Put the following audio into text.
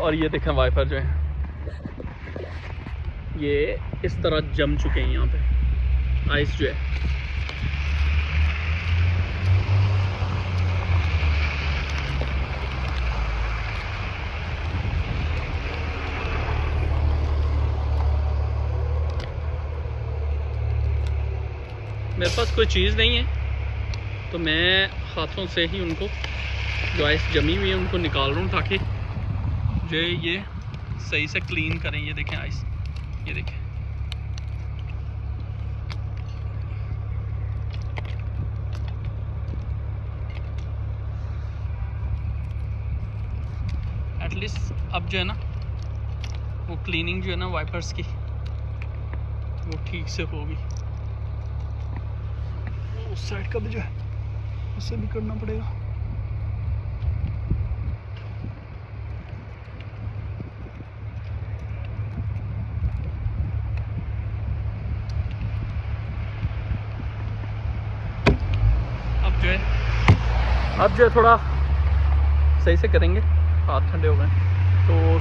और ये देखें वाइपर जो है ये इस तरह जम चुके हैं यहाँ पे, आइस जो है। मेरे पास कोई चीज़ नहीं है तो मैं हाथों से ही उनको जो आइस जमी हुई है उनको निकाल रहा हूँ ताकि जो ये सही से क्लीन करें। ये देखें आइस, ये देखें। एटलीस्ट अब जो है ना वो क्लीनिंग जो है ना वाइपर्स की वो ठीक से होगी। उस साइड का भी जो है उसे भी करना पड़ेगा। अब जो है थोड़ा सही से करेंगे, हाथ ठंडे हो गए तो